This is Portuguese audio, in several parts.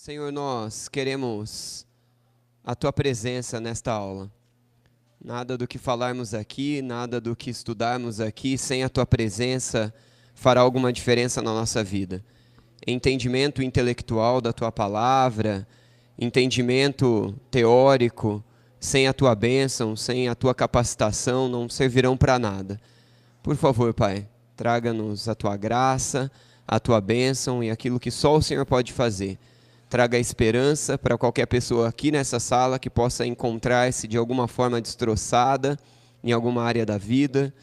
Senhor, nós queremos a Tua presença nesta aula. Nada do que falarmos aqui, nada do que estudarmos aqui, sem a Tua presença, fará alguma diferença na nossa vida. Entendimento intelectual da Tua palavra, entendimento teórico, sem a Tua bênção, sem a Tua capacitação, não servirão para nada. Por favor, Pai, traga-nos a Tua graça, a Tua bênção e aquilo que só o Senhor pode fazer. Traga esperança para qualquer pessoa aqui nessa sala que possa encontrar-se de alguma forma destroçada em alguma área da vida.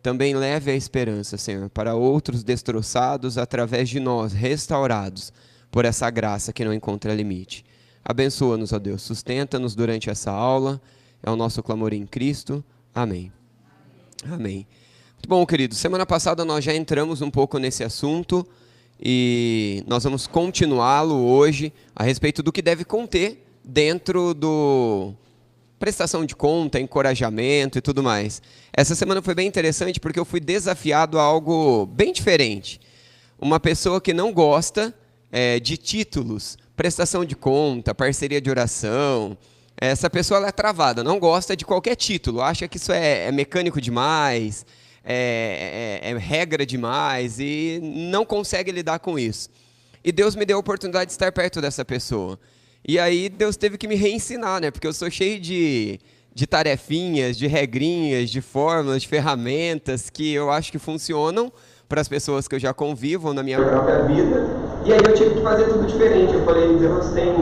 Também leve a esperança, Senhor, para outros destroçados através de nós, restaurados por essa graça que não encontra limite. Abençoa-nos, ó Deus, sustenta-nos durante essa aula. É o nosso clamor em Cristo. Amém. Amém. Muito bom, queridos. Semana passada nós já entramos um pouco nesse assunto. E nós vamos continuá-lo hoje a respeito do que deve conter dentro do prestação de conta, encorajamento e tudo mais. Essa semana foi bem interessante porque eu fui desafiado a algo bem diferente. Uma pessoa que não gosta de títulos, prestação de conta, parceria de oração. Essa pessoa ela é travada, não gosta de qualquer título, acha que isso é mecânico demais, é regra demais e não consegue lidar com isso. E Deus me deu a oportunidade de estar perto dessa pessoa. E aí Deus teve que me reensinar, né? Porque eu sou cheio de tarefinhas, de regrinhas, de fórmulas, de ferramentas que eu acho que funcionam para as pessoas que eu já convivo na minha própria vida. E aí eu tive que fazer tudo diferente. Eu falei, Deus tem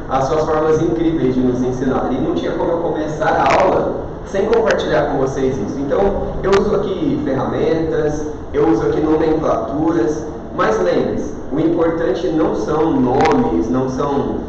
as suas formas incríveis de nos ensinar. E não tinha como eu começar a aula sem compartilhar com vocês isso. Então, eu uso aqui ferramentas, eu uso aqui nomenclaturas, mas lembre-se, o importante não são nomes, não são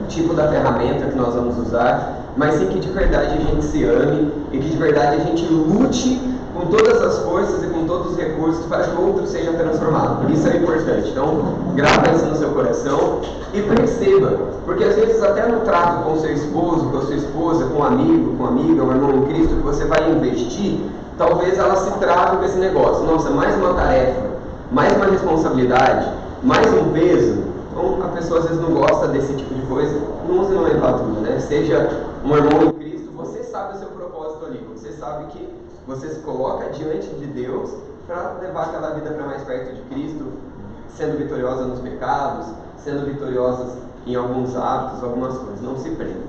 o tipo da ferramenta que nós vamos usar, mas sim que de verdade a gente se ame e que de verdade a gente lute com todas as forças e com todos os recursos para que o outro seja transformado. Isso é importante. Então, grava isso no seu coração e perceba, porque às vezes até no trato com o seu esposo, com a sua esposa, com um amigo, com uma amiga, um irmão em Cristo que você vai investir, talvez ela se trave com esse negócio. Nossa, mais uma tarefa, mais uma responsabilidade, mais um peso. Então, a pessoa às vezes não gosta desse tipo de coisa. Não use nomenclatura, né? Seja um irmão em Cristo, você sabe o seu propósito ali, você sabe que você se coloca diante de Deus para levar aquela vida para mais perto de Cristo, sendo vitoriosa nos pecados, sendo vitoriosas em alguns hábitos, algumas coisas. Não se prenda.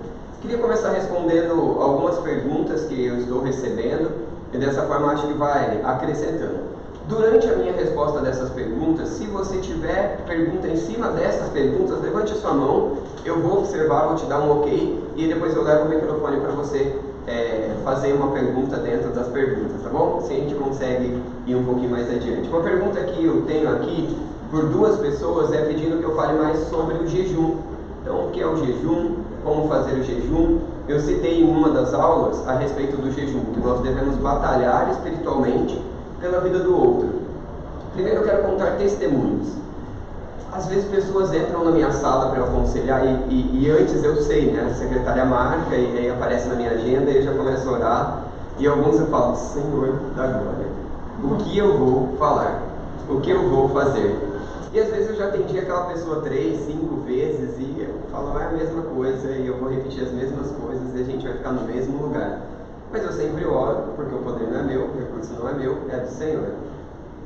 Queria começar respondendo algumas perguntas que eu estou recebendo e dessa forma acho que vai acrescentando. Durante a minha resposta dessas perguntas, se você tiver pergunta em cima dessas perguntas, levante a sua mão, eu vou observar, vou te dar um ok e depois eu levo o microfone para você fazer uma pergunta dentro das perguntas, tá bom? Se a gente consegue ir um pouquinho mais adiante. Uma pergunta que eu tenho aqui por duas pessoas é pedindo que eu fale mais sobre o jejum. Então, o que é o jejum? Como fazer o jejum? Eu citei em uma das aulas a respeito do jejum, que nós devemos batalhar espiritualmente pela vida do outro. Primeiro eu quero contar testemunhos. Às vezes pessoas entram na minha sala para eu aconselhar e antes eu sei, né? A secretária marca e aí aparece na minha agenda e eu já começo a orar. E alguns eu falo, Senhor da glória, o que eu vou falar? O que eu vou fazer? E às vezes eu já atendi aquela pessoa 3, 5 vezes e eu falo a mesma coisa e eu vou repetir as mesmas coisas e a gente vai ficar no mesmo lugar. Mas eu sempre oro, porque o poder não é meu, o recurso não é meu, é do Senhor.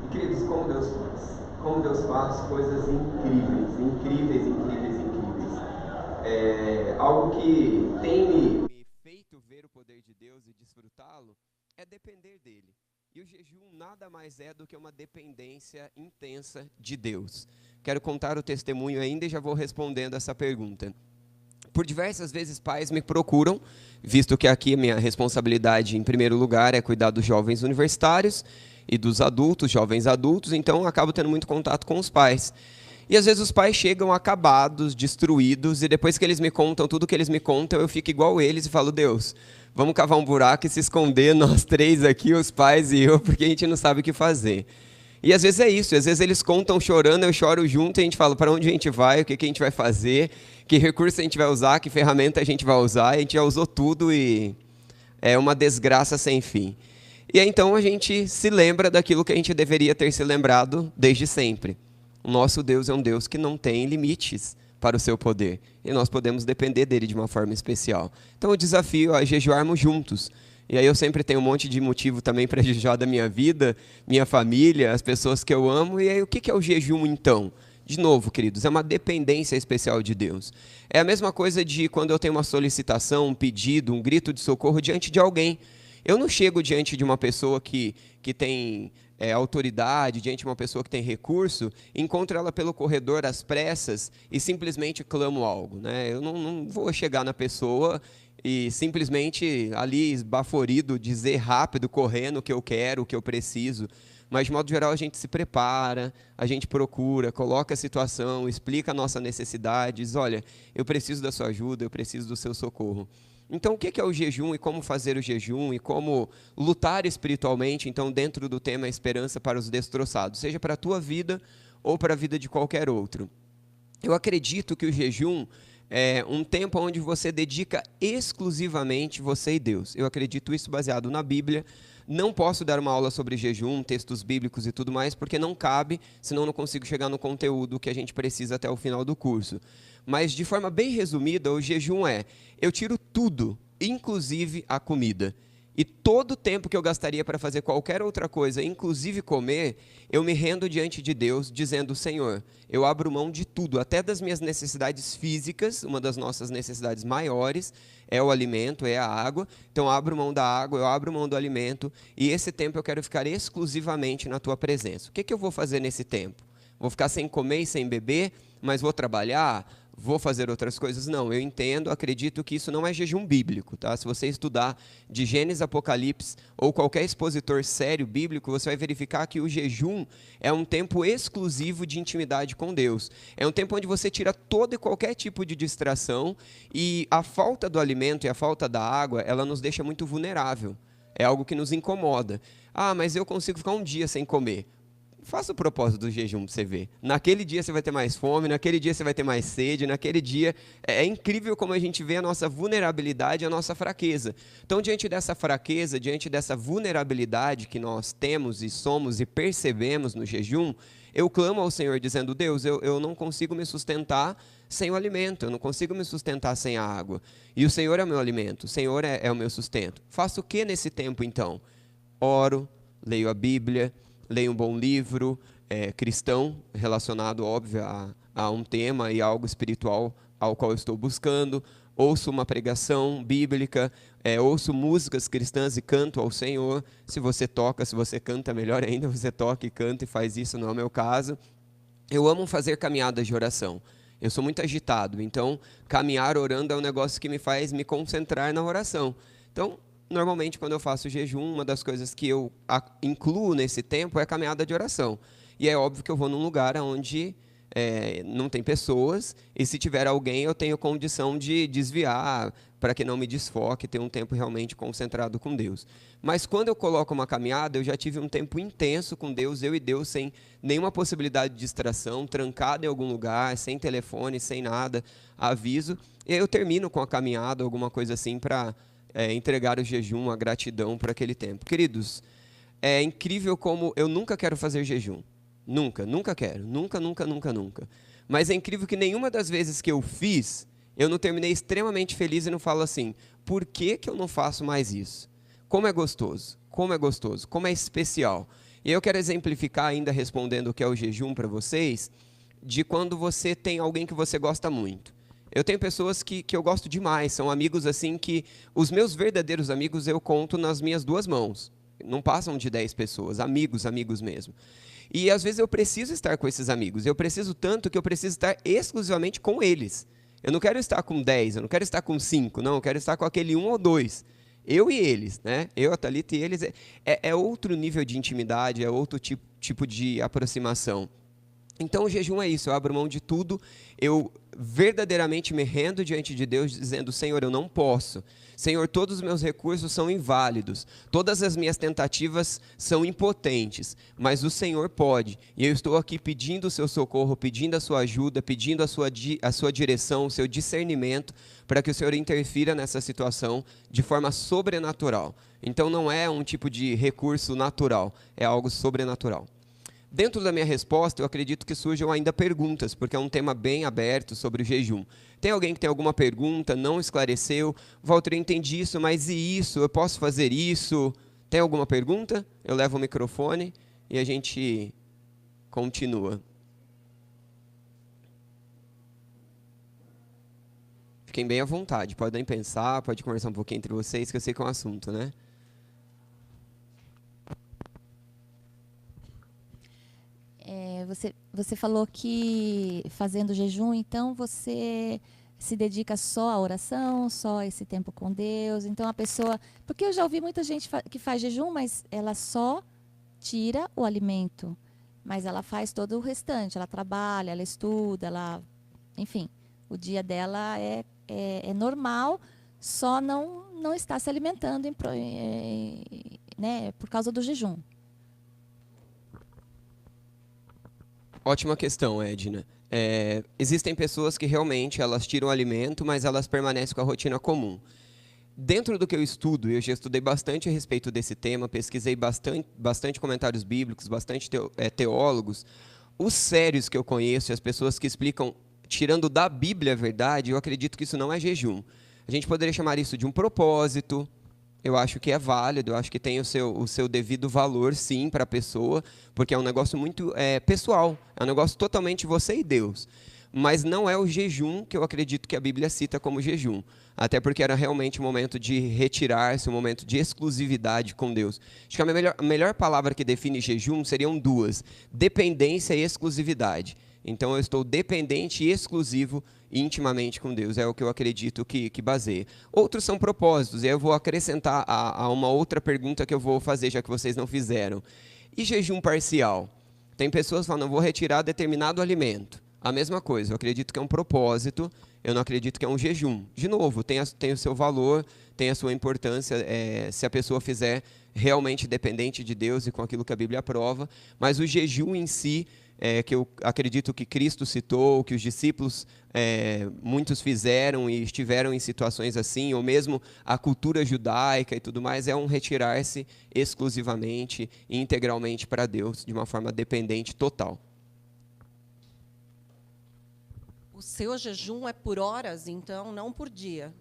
E queridos, como Deus faz? Como Deus faz coisas incríveis, incríveis, incríveis, incríveis. Algo que tem me feito ver o poder de Deus e desfrutá-lo é depender dele. E o jejum nada mais é do que uma dependência intensa de Deus. Quero contar o testemunho ainda e já vou respondendo essa pergunta. Por diversas vezes pais me procuram, visto que aqui a minha responsabilidade em primeiro lugar é cuidar dos jovens universitários e dos adultos, jovens adultos, então eu acabo tendo muito contato com os pais. E às vezes os pais chegam acabados, destruídos, e depois que eles me contam tudo que eles me contam, eu fico igual eles e falo, Deus, vamos cavar um buraco e se esconder nós três aqui, os pais e eu, porque a gente não sabe o que fazer. E às vezes é isso, às vezes eles contam chorando, eu choro junto e a gente fala para onde a gente vai, o que a gente vai fazer, que recurso a gente vai usar, que ferramenta a gente vai usar, a gente já usou tudo e é uma desgraça sem fim. E aí, então a gente se lembra daquilo que a gente deveria ter se lembrado desde sempre. O nosso Deus é um Deus que não tem limites para o seu poder. E nós podemos depender dele de uma forma especial. Então, o desafio é jejuarmos juntos. E aí eu sempre tenho um monte de motivo também para jejuar da minha vida, minha família, as pessoas que eu amo. E aí, o que é o jejum, então? De novo, queridos, é uma dependência especial de Deus. É a mesma coisa de quando eu tenho uma solicitação, um pedido, um grito de socorro diante de alguém. Eu não chego diante de uma pessoa que tem autoridade, diante de uma pessoa que tem recurso, encontro ela pelo corredor às pressas e simplesmente clamo algo, né? Eu não vou chegar na pessoa e simplesmente ali esbaforido dizer rápido, correndo o que eu quero, o que eu preciso. Mas, de modo geral, a gente se prepara, a gente procura, coloca a situação, explica a nossa necessidade, diz, olha, eu preciso da sua ajuda, eu preciso do seu socorro. Então, o que é o jejum e como fazer o jejum e como lutar espiritualmente, então, dentro do tema Esperança para os Destroçados, seja para a tua vida ou para a vida de qualquer outro. Eu acredito que o jejum é um tempo onde você dedica exclusivamente você e Deus. Eu acredito isso baseado na Bíblia. Não posso dar uma aula sobre jejum, textos bíblicos e tudo mais, porque não cabe, senão não consigo chegar no conteúdo que a gente precisa até o final do curso. Mas, de forma bem resumida, o jejum eu tiro tudo, inclusive a comida. E todo o tempo que eu gastaria para fazer qualquer outra coisa, inclusive comer, eu me rendo diante de Deus, dizendo, Senhor, eu abro mão de tudo, até das minhas necessidades físicas, uma das nossas necessidades maiores é o alimento, é a água. Então, eu abro mão da água, eu abro mão do alimento, e esse tempo eu quero ficar exclusivamente na Tua presença. O que eu vou fazer nesse tempo? Vou ficar sem comer e sem beber, mas vou trabalhar? Vou fazer outras coisas? Não, eu entendo, acredito que isso não é jejum bíblico, tá? Se você estudar de Gênesis, Apocalipse ou qualquer expositor sério bíblico, você vai verificar que o jejum é um tempo exclusivo de intimidade com Deus. É um tempo onde você tira todo e qualquer tipo de distração e a falta do alimento e a falta da água, ela nos deixa muito vulnerável. É algo que nos incomoda. Ah, mas eu consigo ficar um dia sem comer. Faça o propósito do jejum para você ver. Naquele dia você vai ter mais fome, naquele dia você vai ter mais sede, naquele dia... É incrível como a gente vê a nossa vulnerabilidade e a nossa fraqueza. Então, diante dessa fraqueza, diante dessa vulnerabilidade que nós temos e somos e percebemos no jejum, eu clamo ao Senhor dizendo, Deus, eu não consigo me sustentar sem o alimento, eu não consigo me sustentar sem a água. E o Senhor é o meu alimento, o Senhor é o meu sustento. Faço o que nesse tempo, então? Oro, leio a Bíblia, leio um bom livro cristão, relacionado, óbvio, a um tema e a algo espiritual ao qual eu estou buscando. Ouço uma pregação bíblica, ouço músicas cristãs e canto ao Senhor. Se você toca, se você canta, melhor ainda, você toca e canta e faz isso, não é o meu caso. Eu amo fazer caminhadas de oração. Eu sou muito agitado, então caminhar orando é um negócio que me faz me concentrar na oração. Então, normalmente, quando eu faço jejum, uma das coisas que eu incluo nesse tempo é a caminhada de oração. E é óbvio que eu vou num lugar onde não tem pessoas, e se tiver alguém, eu tenho condição de desviar, para que não me desfoque, ter um tempo realmente concentrado com Deus. Mas quando eu coloco uma caminhada, eu já tive um tempo intenso com Deus, eu e Deus, sem nenhuma possibilidade de distração, trancado em algum lugar, sem telefone, sem nada, aviso. E aí eu termino com a caminhada, alguma coisa assim, para entregar o jejum, a gratidão por aquele tempo. Queridos, é incrível como eu nunca quero fazer jejum. Nunca quero. Nunca. Mas é incrível que nenhuma das vezes que eu fiz, eu não terminei extremamente feliz e não falo assim, por que eu não faço mais isso? Como é gostoso, como é especial. E eu quero exemplificar, ainda respondendo o que é o jejum para vocês, de quando você tem alguém que você gosta muito. Eu tenho pessoas que eu gosto demais, são amigos assim que... Os meus verdadeiros amigos eu conto nas minhas duas mãos. Não passam de 10 pessoas, amigos mesmo. E às vezes eu preciso estar com esses amigos. Eu preciso tanto que eu preciso estar exclusivamente com eles. Eu não quero estar com 10, eu não quero estar com 5, não. Eu quero estar com aquele 1 ou 2. Eu e eles, né? Eu, a Thalita e eles. É outro nível de intimidade, é outro tipo de aproximação. Então, o jejum é isso, eu abro mão de tudo, eu verdadeiramente me rendo diante de Deus, dizendo, Senhor, eu não posso. Senhor, todos os meus recursos são inválidos, todas as minhas tentativas são impotentes, mas o Senhor pode. E eu estou aqui pedindo o seu socorro, pedindo a sua ajuda, pedindo a sua direção, o seu discernimento, para que o Senhor interfira nessa situação de forma sobrenatural. Então, não é um tipo de recurso natural, é algo sobrenatural. Dentro da minha resposta, eu acredito que surjam ainda perguntas, porque é um tema bem aberto sobre o jejum. Tem alguém que tem alguma pergunta, não esclareceu? Walter, eu entendi isso, mas e isso? Eu posso fazer isso? Tem alguma pergunta? Eu levo o microfone e a gente continua. Fiquem bem à vontade, podem pensar, pode conversar um pouquinho entre vocês, que eu sei que é um assunto, né? Você falou que fazendo jejum, então você se dedica só à oração, só a esse tempo com Deus. Então a pessoa. Porque eu já ouvi muita gente que faz jejum, mas ela só tira o alimento. Mas ela faz todo o restante. Ela trabalha, ela estuda, enfim, o dia dela é normal, só não está se alimentando né, por causa do jejum. Ótima questão, Edna. Existem pessoas que realmente elas tiram o alimento, mas elas permanecem com a rotina comum. Dentro do que eu estudo, eu já estudei bastante a respeito desse tema, pesquisei bastante comentários bíblicos, bastante teólogos. Os sérios que eu conheço, as pessoas que explicam, tirando da Bíblia a verdade, eu acredito que isso não é jejum. A gente poderia chamar isso de um propósito. Eu acho que é válido, eu acho que tem o seu devido valor, sim, para a pessoa, porque é um negócio muito pessoal, é um negócio totalmente você e Deus. Mas não é o jejum que eu acredito que a Bíblia cita como jejum, até porque era realmente um momento de retirar-se, um momento de exclusividade com Deus. Acho que a melhor palavra que define jejum seriam duas: dependência e exclusividade. Então, eu estou dependente e exclusivo intimamente com Deus. É o que eu acredito que baseia. Outros são propósitos. E aí eu vou acrescentar a uma outra pergunta que eu vou fazer, já que vocês não fizeram. E jejum parcial? Tem pessoas que falam, não, vou retirar determinado alimento. A mesma coisa. Eu acredito que é um propósito. Eu não acredito que é um jejum. De novo, tem o seu valor, tem a sua importância, se a pessoa fizer realmente dependente de Deus e com aquilo que a Bíblia aprova. Mas o jejum em si, que eu acredito que Cristo citou, que os discípulos, muitos fizeram e estiveram em situações assim, ou mesmo a cultura judaica e tudo mais, é um retirar-se exclusivamente e integralmente para Deus, de uma forma dependente total. O seu jejum é por horas, então, não por dia?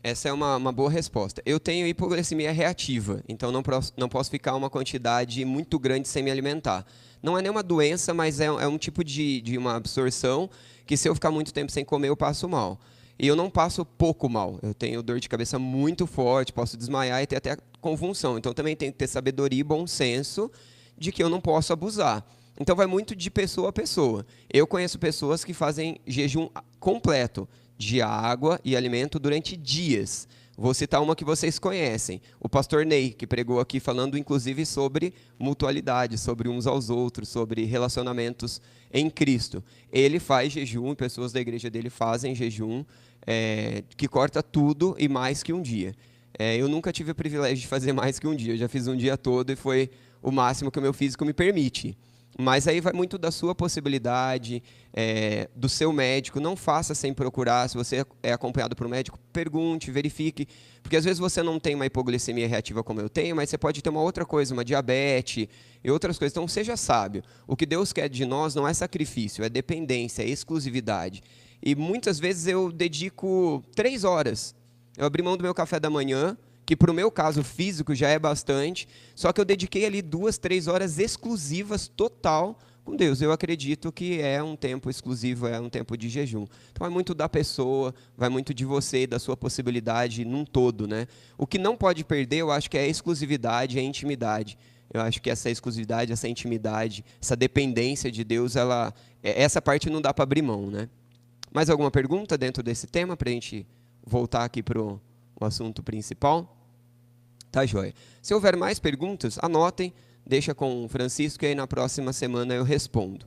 Essa é uma boa resposta. Eu tenho hipoglicemia reativa, então não posso ficar uma quantidade muito grande sem me alimentar. Não é nenhuma doença, mas é um tipo de uma absorção que, se eu ficar muito tempo sem comer, eu passo mal. E eu não passo pouco mal. Eu tenho dor de cabeça muito forte, posso desmaiar e ter até convulsão. Então, também tenho que ter sabedoria e bom senso de que eu não posso abusar. Então, vai muito de pessoa a pessoa. Eu conheço pessoas que fazem jejum completo de água e alimento durante dias. Vou citar uma que vocês conhecem, o pastor Ney, que pregou aqui falando inclusive sobre mutualidade, sobre uns aos outros, sobre relacionamentos em Cristo. Ele faz jejum, pessoas da igreja dele fazem jejum, que corta tudo e mais que um dia. Eu nunca tive o privilégio de fazer mais que um dia, eu já fiz um dia todo e foi o máximo que o meu físico me permite. Mas aí vai muito da sua possibilidade, do seu médico. Não faça sem procurar. Se você é acompanhado por um médico, pergunte, verifique. Porque às vezes você não tem uma hipoglicemia reativa como eu tenho, mas você pode ter uma outra coisa, uma diabetes e outras coisas. Então, seja sábio. O que Deus quer de nós não é sacrifício, é dependência, é exclusividade. E muitas vezes eu dedico 3 horas. Eu abri mão do meu café da manhã, que para o meu caso físico já é bastante, só que eu dediquei ali 2, 3 horas exclusivas, total, com Deus. Eu acredito que é um tempo exclusivo, é um tempo de jejum. Então, vai muito da pessoa, vai muito de você, da sua possibilidade num todo, né? O que não pode perder, eu acho que é a exclusividade, a intimidade. Eu acho que essa exclusividade, essa intimidade, essa dependência de Deus, essa parte não dá para abrir mão, né? Mais alguma pergunta dentro desse tema, para a gente voltar aqui para o assunto principal? Tá, joia. Se houver mais perguntas, anotem, deixa com o Francisco e aí na próxima semana eu respondo.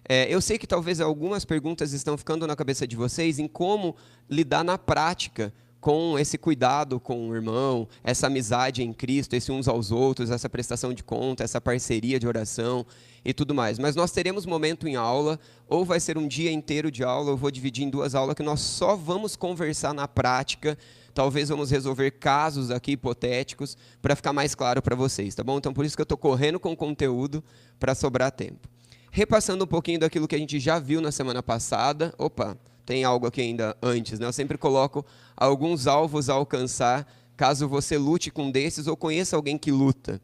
Eu sei que talvez algumas perguntas estão ficando na cabeça de vocês em como lidar na prática com esse cuidado com o irmão, essa amizade em Cristo, esse uns aos outros, essa prestação de conta, essa parceria de oração e tudo mais. Mas nós teremos momento em aula, ou vai ser um dia inteiro de aula, eu vou dividir em 2 aulas, que nós só vamos conversar na prática, talvez vamos resolver casos aqui hipotéticos, para ficar mais claro para vocês, tá bom? Então, por isso que eu estou correndo com o conteúdo, para sobrar tempo. Repassando um pouquinho daquilo que a gente já viu na semana passada, tem algo aqui ainda antes, né? Eu sempre coloco alguns alvos a alcançar, caso você lute com desses ou conheça alguém que luta.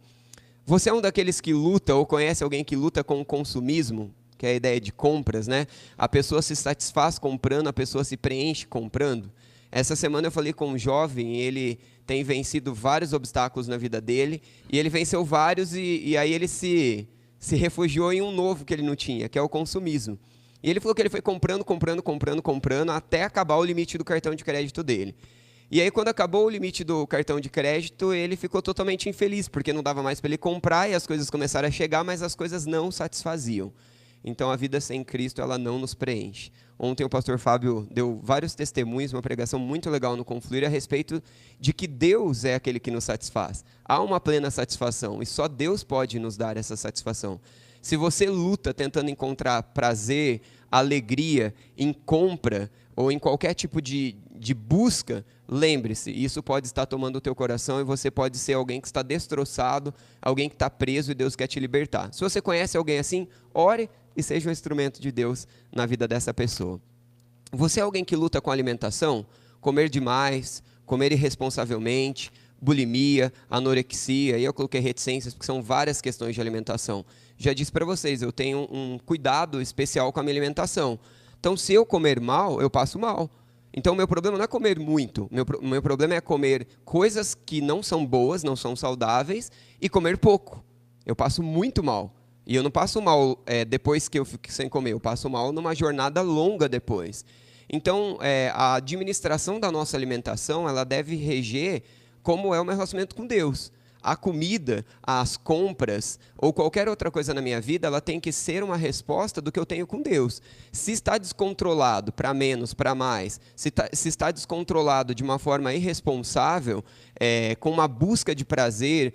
Você é um daqueles que luta ou conhece alguém que luta com o consumismo, que é a ideia de compras, né? A pessoa se satisfaz comprando, a pessoa se preenche comprando. Essa semana eu falei com um jovem, ele tem vencido vários obstáculos na vida dele, e ele venceu vários e aí ele se refugiou em um novo que ele não tinha, que é o consumismo. E ele falou que ele foi comprando, até acabar o limite do cartão de crédito dele. E aí, quando acabou o limite do cartão de crédito, ele ficou totalmente infeliz, porque não dava mais para ele comprar, e as coisas começaram a chegar, mas as coisas não satisfaziam. Então, a vida sem Cristo, ela não nos preenche. Ontem o pastor Fábio deu vários testemunhos, uma pregação muito legal no Confluir, a respeito de que Deus é aquele que nos satisfaz. Há uma plena satisfação, e só Deus pode nos dar essa satisfação. Se você luta tentando encontrar prazer, alegria em compra ou em qualquer tipo de busca, lembre-se, isso pode estar tomando o teu coração e você pode ser alguém que está destroçado, alguém que está preso e Deus quer te libertar. Se você conhece alguém assim, ore e seja um instrumento de Deus na vida dessa pessoa. Você é alguém que luta com alimentação? Comer demais, comer irresponsavelmente, bulimia, anorexia, e eu coloquei reticências porque são várias questões de alimentação. Já disse para vocês, eu tenho um cuidado especial com a minha alimentação. Então, se eu comer mal, eu passo mal. Então, o meu problema não é comer muito. O meu problema é comer coisas que não são boas, não são saudáveis, e comer pouco. Eu passo muito mal. E eu não passo mal depois que eu fico sem comer, eu passo mal numa jornada longa depois. Então, a administração da nossa alimentação, ela deve reger como é o meu relacionamento com Deus. A comida, as compras ou qualquer outra coisa na minha vida, ela tem que ser uma resposta do que eu tenho com Deus. Se está descontrolado para menos, para mais, se está descontrolado de uma forma irresponsável, com uma busca de prazer,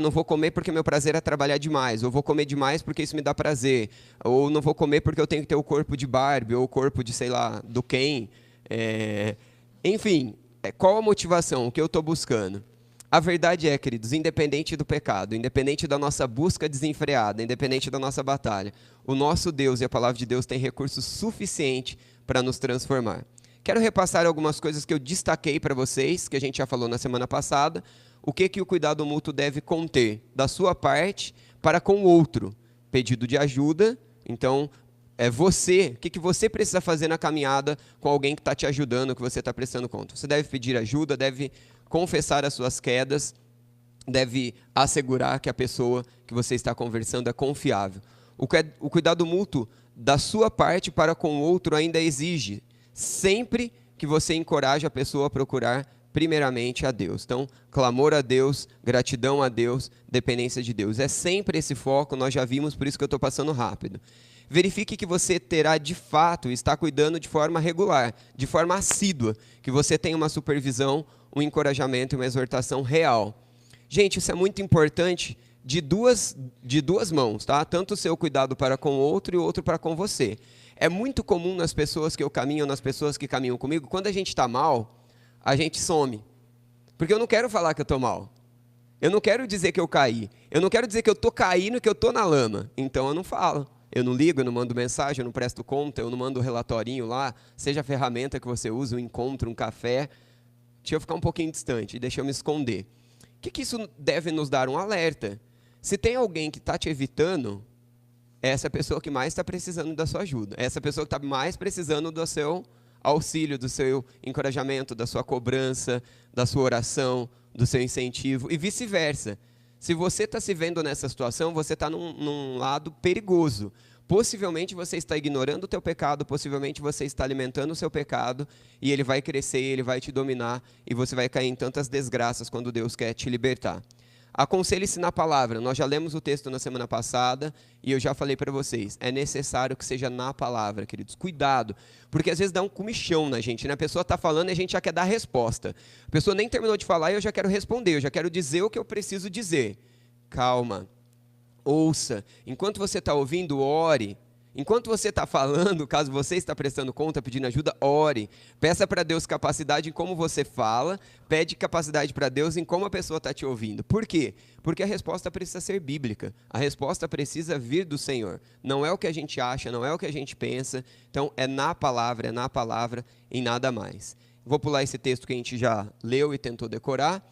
não vou comer porque meu prazer é trabalhar demais, ou vou comer demais porque isso me dá prazer, ou não vou comer porque eu tenho que ter o corpo de Barbie, ou o corpo de, sei lá, do Ken. Enfim, qual a motivação, o que eu estou buscando? A verdade é, queridos, independente do pecado, independente da nossa busca desenfreada, independente da nossa batalha, o nosso Deus e a palavra de Deus têm recursos suficientes para nos transformar. Quero repassar algumas coisas que eu destaquei para vocês, que a gente já falou na semana passada, o que o cuidado mútuo deve conter da sua parte para com o outro. Pedido de ajuda, então, o que você precisa fazer na caminhada com alguém que está te ajudando, que você está prestando conta. Você deve pedir ajuda, deve confessar as suas quedas, deve assegurar que a pessoa que você está conversando é confiável. O cuidado mútuo da sua parte para com o outro ainda exige, sempre que você encoraja a pessoa a procurar primeiramente a Deus. Então, clamor a Deus, gratidão a Deus, dependência de Deus. É sempre esse foco, nós já vimos, por isso que eu estou passando rápido. Verifique que você terá, de fato, está cuidando de forma regular, de forma assídua, que você tem uma supervisão, um encorajamento e uma exortação real. Gente, isso é muito importante de duas mãos, tá? Tanto o seu cuidado para com o outro e o outro para com você. É muito comum nas pessoas que eu caminho, nas pessoas que caminham comigo, quando a gente está mal, a gente some. Porque eu não quero falar que eu estou mal. Eu não quero dizer que eu caí. Eu não quero dizer que eu estou caindo e que eu estou na lama. Então eu não falo. Eu não ligo, eu não mando mensagem, eu não presto conta, eu não mando relatorinho lá, seja a ferramenta que você usa, um encontro, um café. Deixa eu ficar um pouquinho distante, deixa eu me esconder. O que isso deve nos dar? Um alerta. Se tem alguém que está te evitando, é essa pessoa que mais está precisando da sua ajuda. É essa pessoa que está mais precisando do seu auxílio, do seu encorajamento, da sua cobrança, da sua oração, do seu incentivo e vice-versa. Se você está se vendo nessa situação, você está num lado perigoso. Possivelmente você está ignorando o teu pecado, possivelmente você está alimentando o seu pecado e ele vai crescer, ele vai te dominar e você vai cair em tantas desgraças quando Deus quer te libertar. Aconselhe-se na palavra. Nós já lemos o texto na semana passada e eu já falei para vocês. É necessário que seja na palavra, queridos. Cuidado, porque às vezes dá um comichão na gente, né? A pessoa está falando e a gente já quer dar a resposta. A pessoa nem terminou de falar e eu já quero responder, eu já quero dizer o que eu preciso dizer. Calma, ouça. Enquanto você está ouvindo, ore. Enquanto você está falando, caso você está prestando conta, pedindo ajuda, ore. Peça para Deus capacidade em como você fala, pede capacidade para Deus em como a pessoa está te ouvindo. Por quê? Porque a resposta precisa ser bíblica. A resposta precisa vir do Senhor. Não é o que a gente acha, não é o que a gente pensa. Então, é na palavra, em nada mais. Vou pular esse texto que a gente já leu e tentou decorar.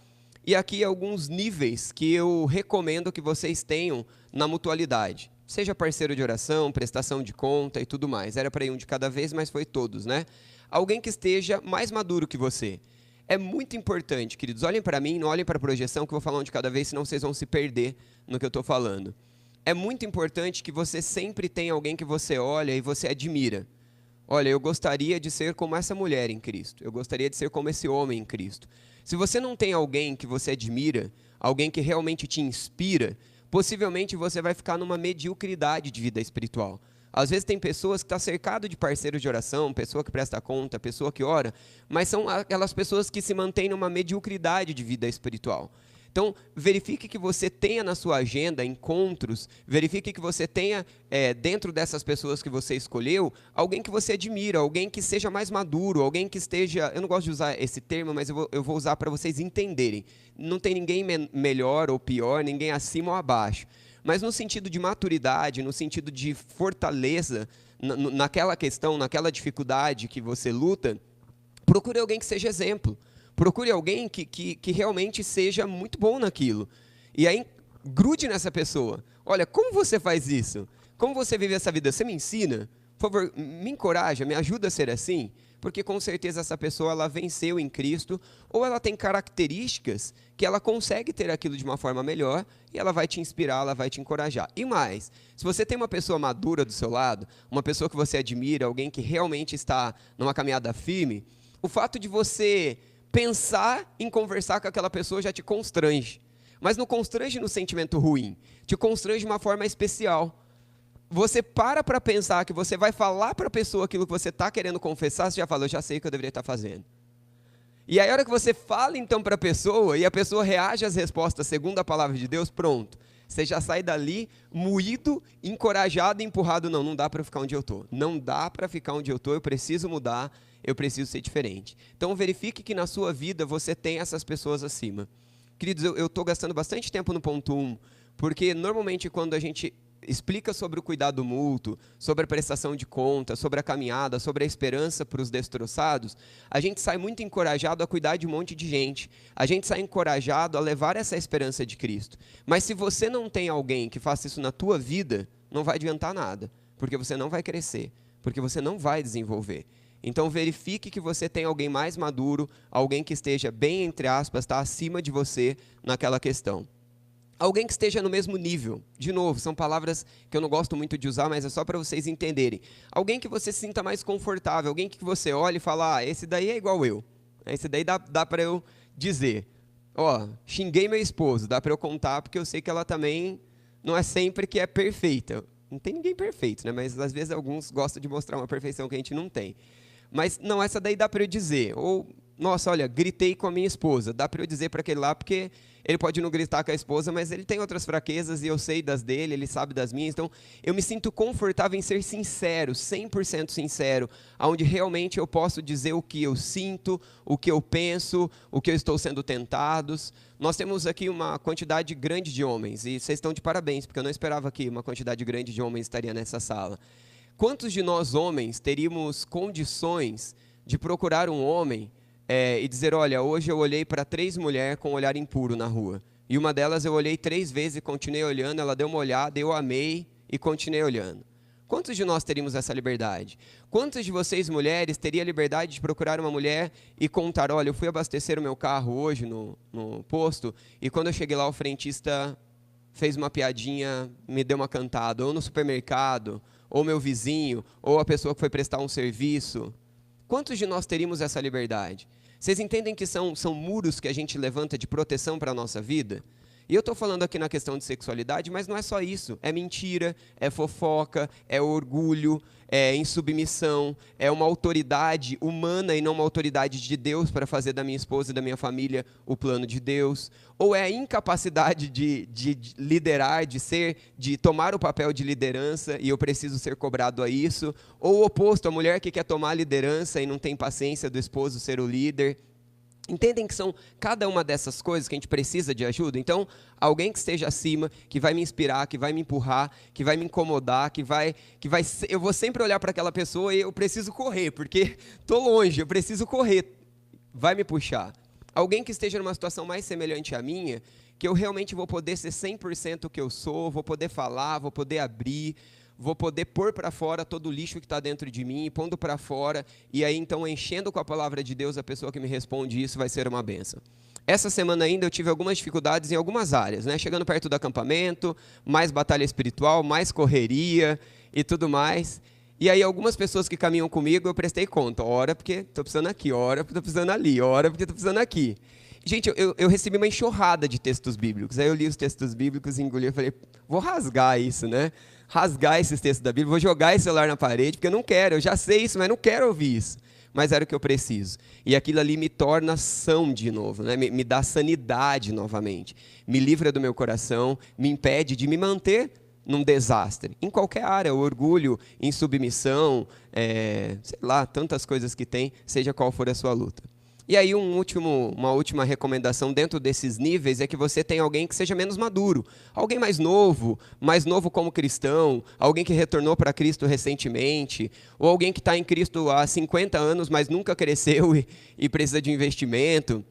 E aqui alguns níveis que eu recomendo que vocês tenham na mutualidade. Seja parceiro de oração, prestação de conta e tudo mais. Era para ir um de cada vez, mas foi todos, né? Alguém que esteja mais maduro que você. É muito importante, queridos. Olhem para mim, não olhem para a projeção, que eu vou falar um de cada vez, senão vocês vão se perder no que eu estou falando. É muito importante que você sempre tenha alguém que você olha e você admira. Olha, eu gostaria de ser como essa mulher em Cristo. Eu gostaria de ser como esse homem em Cristo. Se você não tem alguém que você admira, alguém que realmente te inspira, possivelmente você vai ficar numa mediocridade de vida espiritual. Às vezes tem pessoas que estão cercadas de parceiros de oração, pessoa que presta conta, pessoa que ora, mas são aquelas pessoas que se mantêm numa mediocridade de vida espiritual. Então, verifique que você tenha na sua agenda encontros, verifique que você tenha, dentro dessas pessoas que você escolheu, alguém que você admira, alguém que seja mais maduro, alguém que esteja... Eu não gosto de usar esse termo, mas eu vou usar para vocês entenderem. Não tem ninguém melhor ou pior, ninguém acima ou abaixo. Mas no sentido de maturidade, no sentido de fortaleza, naquela questão, naquela dificuldade que você luta, procure alguém que seja exemplo. Procure alguém que realmente seja muito bom naquilo. E aí, grude nessa pessoa. Olha, como você faz isso? Como você vive essa vida? Você me ensina? Por favor, me encoraja, me ajuda a ser assim. Porque com certeza essa pessoa ela venceu em Cristo, ou ela tem características que ela consegue ter aquilo de uma forma melhor, e ela vai te inspirar, ela vai te encorajar. E mais, se você tem uma pessoa madura do seu lado, uma pessoa que você admira, alguém que realmente está numa caminhada firme, o fato de você pensar em conversar com aquela pessoa já te constrange. Mas não constrange no sentimento ruim, te constrange de uma forma especial. Você para pensar que você vai falar para a pessoa aquilo que você está querendo confessar, você já fala, eu já sei o que eu deveria estar fazendo. E aí a hora que você fala então para a pessoa, e a pessoa reage às respostas segundo a palavra de Deus, pronto. Você já sai dali moído, encorajado e empurrado. Não dá para ficar onde eu estou. Não dá para ficar onde eu estou, eu preciso mudar, eu preciso ser diferente. Então verifique que na sua vida você tem essas pessoas acima. Queridos, eu estou gastando bastante tempo no ponto 1, porque normalmente quando a gente explica sobre o cuidado mútuo, sobre a prestação de conta, sobre a caminhada, sobre a esperança para os destroçados, a gente sai muito encorajado a cuidar de um monte de gente. A gente sai encorajado a levar essa esperança de Cristo. Mas se você não tem alguém que faça isso na tua vida, não vai adiantar nada, porque você não vai crescer, porque você não vai desenvolver. Então verifique que você tem alguém mais maduro, alguém que esteja bem, entre aspas, está acima de você naquela questão. Alguém que esteja no mesmo nível. De novo, são palavras que eu não gosto muito de usar, mas é só para vocês entenderem. Alguém que você se sinta mais confortável, alguém que você olhe e fala, esse daí é igual eu. Esse daí dá para eu dizer. Xinguei meu esposo, dá para eu contar, porque eu sei que ela também não é sempre que é perfeita. Não tem ninguém perfeito, né? Mas às vezes alguns gostam de mostrar uma perfeição que a gente não tem. Mas não, essa daí dá para eu dizer. Ou, nossa, olha, gritei com a minha esposa. Dá para eu dizer para aquele lá, porque ele pode não gritar com a esposa, mas ele tem outras fraquezas e eu sei das dele, ele sabe das minhas. Então, eu me sinto confortável em ser sincero, 100% sincero, onde realmente eu posso dizer o que eu sinto, o que eu penso, o que eu estou sendo tentados. Nós temos aqui uma quantidade grande de homens, e vocês estão de parabéns, porque eu não esperava que uma quantidade grande de homens estaria nessa sala. Quantos de nós, homens, teríamos condições de procurar um homem e dizer, olha, hoje eu olhei para 3 mulheres com um olhar impuro na rua. E uma delas eu olhei 3 vezes e continuei olhando, ela deu uma olhada, eu amei e continuei olhando. Quantos de nós teríamos essa liberdade? Quantas de vocês, mulheres, teriam a liberdade de procurar uma mulher e contar, olha, eu fui abastecer o meu carro hoje no posto, e quando eu cheguei lá, o frentista fez uma piadinha, me deu uma cantada, ou no supermercado, ou meu vizinho, ou a pessoa que foi prestar um serviço. Quantos de nós teríamos essa liberdade? Vocês entendem que são muros que a gente levanta de proteção para a nossa vida? E eu estou falando aqui na questão de sexualidade, mas não é só isso. É mentira, é fofoca, é orgulho, é insubmissão, é uma autoridade humana e não uma autoridade de Deus para fazer da minha esposa e da minha família o plano de Deus. Ou é a incapacidade de liderar, de tomar o papel de liderança e eu preciso ser cobrado a isso. Ou o oposto, a mulher que quer tomar a liderança e não tem paciência do esposo ser o líder. Entendem que são cada uma dessas coisas que a gente precisa de ajuda? Então, alguém que esteja acima, que vai me inspirar, que vai me empurrar, que vai me incomodar, eu vou sempre olhar para aquela pessoa e eu preciso correr, porque estou longe, eu preciso correr, vai me puxar. Alguém que esteja numa situação mais semelhante à minha, que eu realmente vou poder ser 100% o que eu sou, vou poder falar, vou poder abrir, vou poder pôr para fora todo o lixo que está dentro de mim, pondo para fora, e aí então enchendo com a palavra de Deus a pessoa que me responde isso vai ser uma bênção. Essa semana ainda eu tive algumas dificuldades em algumas áreas, né? Chegando perto do acampamento, mais batalha espiritual, mais correria e tudo mais. E aí algumas pessoas que caminham comigo eu prestei conta, ora porque estou precisando aqui, ora porque estou precisando ali, ora porque estou precisando aqui. Gente, eu recebi uma enxurrada de textos bíblicos, aí eu li os textos bíblicos e engoli, eu falei, vou rasgar isso, né? Rasgar esses textos da Bíblia, vou jogar esse celular na parede, porque eu não quero, eu já sei isso, mas não quero ouvir isso. Mas era o que eu preciso. E aquilo ali me torna são de novo, né? Me dá sanidade novamente. Me livra do meu coração, me impede de me manter num desastre. Em qualquer área, o orgulho, insubmissão, sei lá, tantas coisas que tem, seja qual for a sua luta. E aí uma última recomendação dentro desses níveis é que você tenha alguém que seja menos maduro. Alguém mais novo como cristão, alguém que retornou para Cristo recentemente, ou alguém que está em Cristo há 50 anos, mas nunca cresceu e precisa de investimento.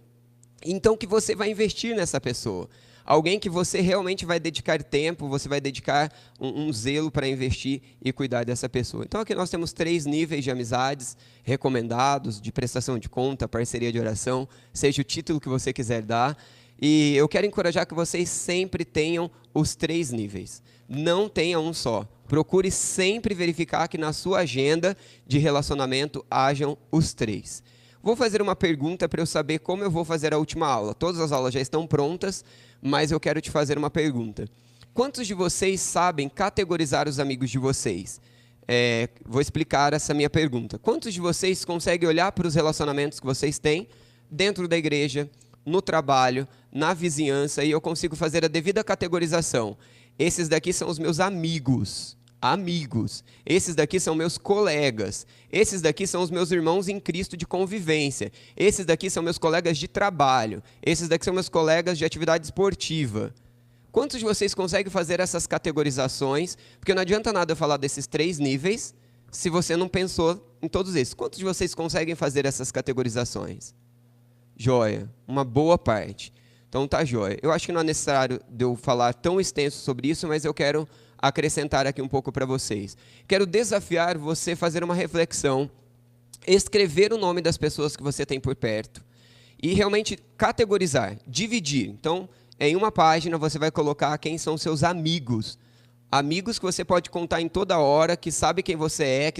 Então que você vai investir nessa pessoa. Alguém que você realmente vai dedicar tempo, você vai dedicar um zelo para investir e cuidar dessa pessoa. Então aqui nós temos 3 níveis de amizades recomendados, de prestação de conta, parceria de oração, seja o título que você quiser dar. E eu quero encorajar que vocês sempre tenham os 3 níveis. Não tenha um só. Procure sempre verificar que na sua agenda de relacionamento hajam os 3. Vou fazer uma pergunta para eu saber como eu vou fazer a última aula. Todas as aulas já estão prontas, mas eu quero te fazer uma pergunta. Quantos de vocês sabem categorizar os amigos de vocês? Vou explicar essa minha pergunta. Quantos de vocês conseguem olhar para os relacionamentos que vocês têm dentro da igreja, no trabalho, na vizinhança, e eu consigo fazer a devida categorização? Esses daqui são os meus amigos. Esses daqui são meus colegas, esses daqui são os meus irmãos em Cristo de convivência, esses daqui são meus colegas de trabalho, esses daqui são meus colegas de atividade esportiva. Quantos de vocês conseguem fazer essas categorizações? Porque não adianta nada eu falar desses 3 níveis se você não pensou em todos esses. Quantos de vocês conseguem fazer essas categorizações? Joia, uma boa parte. Então tá joia. Eu acho que não é necessário de eu falar tão extenso sobre isso, mas eu quero acrescentar aqui um pouco para vocês. Quero desafiar você a fazer uma reflexão, escrever o nome das pessoas que você tem por perto e realmente categorizar, dividir. Então, em uma página você vai colocar quem são seus amigos. Amigos que você pode contar em toda hora, que sabe quem você é,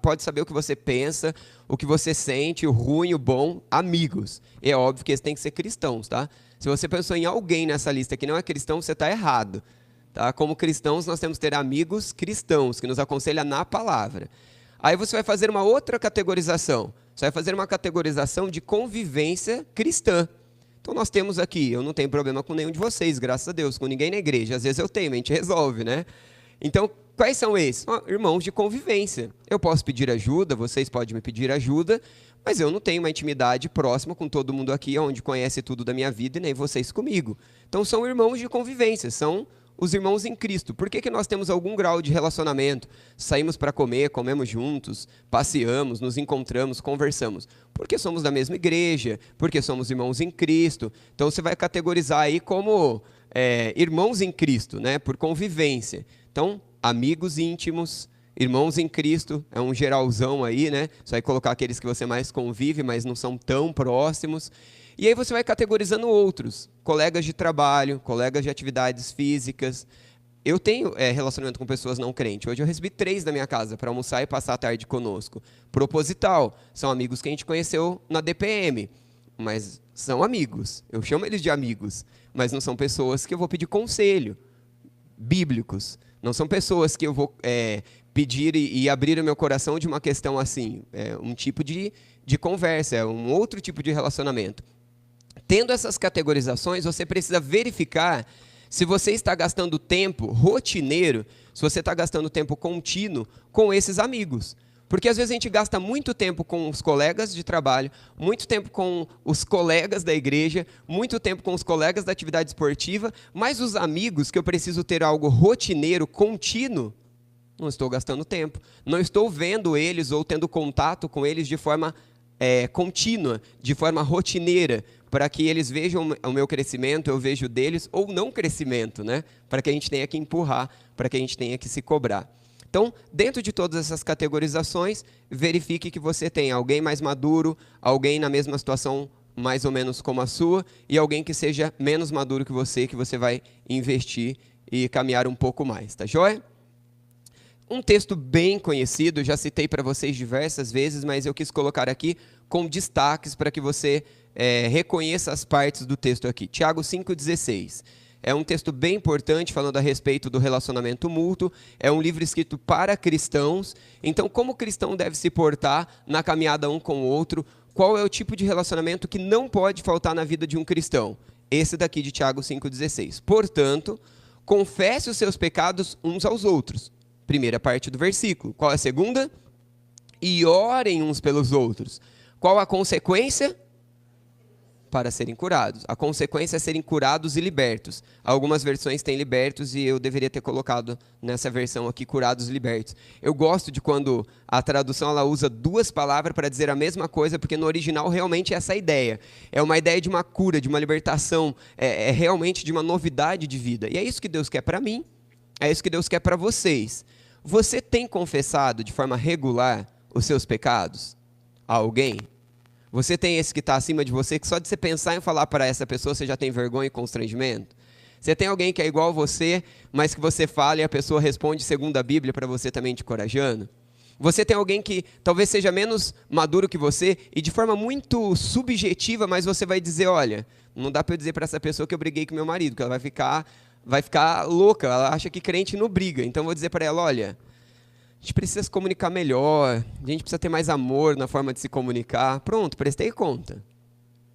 pode saber o que você pensa, o que você sente, o ruim, o bom. Amigos. É óbvio que eles têm que ser cristãos, tá? Se você pensou em alguém nessa lista que não é cristão, você está errado. Tá? Como cristãos, nós temos que ter amigos cristãos, que nos aconselham na palavra. Aí você vai fazer uma outra categorização. Você vai fazer uma categorização de convivência cristã. Então nós temos aqui, eu não tenho problema com nenhum de vocês, graças a Deus, com ninguém na igreja. Às vezes eu tenho, mas a gente resolve, né? Então, quais são esses? Irmãos de convivência. Eu posso pedir ajuda, vocês podem me pedir ajuda, mas eu não tenho uma intimidade próxima com todo mundo aqui, onde conhece tudo da minha vida, e nem vocês comigo. Então são irmãos de convivência, são os irmãos em Cristo. Por que nós temos algum grau de relacionamento? Saímos para comer, comemos juntos, passeamos, nos encontramos, conversamos. Porque somos da mesma igreja, porque somos irmãos em Cristo. Então você vai categorizar aí como irmãos em Cristo, né? Por convivência. Então, amigos íntimos, irmãos em Cristo, é um geralzão aí, né? Você vai colocar aqueles que você mais convive, mas não são tão próximos. E aí você vai categorizando outros, colegas de trabalho, colegas de atividades físicas. Eu tenho relacionamento com pessoas não crentes. Hoje eu recebi 3 da minha casa para almoçar e passar a tarde conosco. Proposital, são amigos que a gente conheceu na DPM. Mas são amigos. Eu chamo eles de amigos, mas não são pessoas que eu vou pedir conselho bíblicos. Não são pessoas que eu vou pedir e abrir o meu coração de uma questão assim. É um tipo de conversa, é um outro tipo de relacionamento. Tendo essas categorizações, você precisa verificar se você está gastando tempo rotineiro, se você está gastando tempo contínuo com esses amigos. Porque às vezes a gente gasta muito tempo com os colegas de trabalho, muito tempo com os colegas da igreja, muito tempo com os colegas da atividade esportiva, mas os amigos que eu preciso ter algo rotineiro, contínuo, não estou gastando tempo. Não estou vendo eles ou tendo contato com eles de forma contínua, de forma rotineira, para que eles vejam o meu crescimento, eu vejo deles, ou não crescimento, né? Para que a gente tenha que empurrar, para que a gente tenha que se cobrar. Então, dentro de todas essas categorizações, verifique que você tem alguém mais maduro, alguém na mesma situação mais ou menos como a sua, e alguém que seja menos maduro que você vai investir e caminhar um pouco mais, tá joia? Um texto bem conhecido, já citei para vocês diversas vezes, mas eu quis colocar aqui com destaques para que você reconheça as partes do texto aqui. Tiago 5,16. É um texto bem importante, falando a respeito do relacionamento mútuo. É um livro escrito para cristãos. Então, como o cristão deve se portar na caminhada um com o outro? Qual é o tipo de relacionamento que não pode faltar na vida de um cristão? Esse daqui de Tiago 5,16. Portanto, confesse os seus pecados uns aos outros. Primeira parte do versículo. Qual é a segunda? E orem uns pelos outros. Qual a consequência? Para serem curados. A consequência é serem curados e libertos. Algumas versões têm libertos e eu deveria ter colocado nessa versão aqui curados e libertos. Eu gosto de quando a tradução ela usa duas palavras para dizer a mesma coisa, porque no original realmente é essa a ideia. É uma ideia de uma cura, de uma libertação, é realmente de uma novidade de vida. E é isso que Deus quer para mim, é isso que Deus quer para vocês. Você tem confessado de forma regular os seus pecados a alguém? Você tem esse que está acima de você, que só de você pensar em falar para essa pessoa, você já tem vergonha e constrangimento? Você tem alguém que é igual a você, mas que você fala e a pessoa responde segundo a Bíblia para você também te encorajando? Você tem alguém que talvez seja menos maduro que você e de forma muito subjetiva, mas você vai dizer, olha, não dá para eu dizer para essa pessoa que eu briguei com meu marido, que ela vai ficar louca, ela acha que crente não briga. Então eu vou dizer para ela, olha, a gente precisa se comunicar melhor, a gente precisa ter mais amor na forma de se comunicar. Pronto, prestei conta.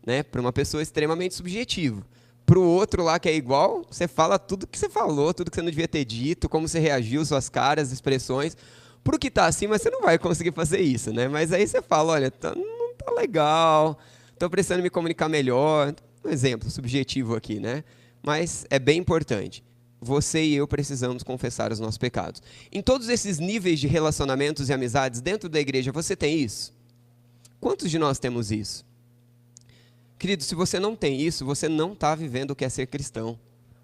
Né? Para uma pessoa extremamente subjetiva. Para o outro lá que é igual, você fala tudo que você falou, tudo que você não devia ter dito, como você reagiu, suas caras, expressões. Para o que está acima, você não vai conseguir fazer isso. Né? Mas aí você fala, olha, não está legal, estou precisando me comunicar melhor. Um exemplo subjetivo aqui, né? Mas é bem importante. Você e eu precisamos confessar os nossos pecados. Em todos esses níveis de relacionamentos e amizades dentro da igreja, você tem isso? Quantos de nós temos isso? Querido, se você não tem isso, você não está vivendo o que é ser cristão.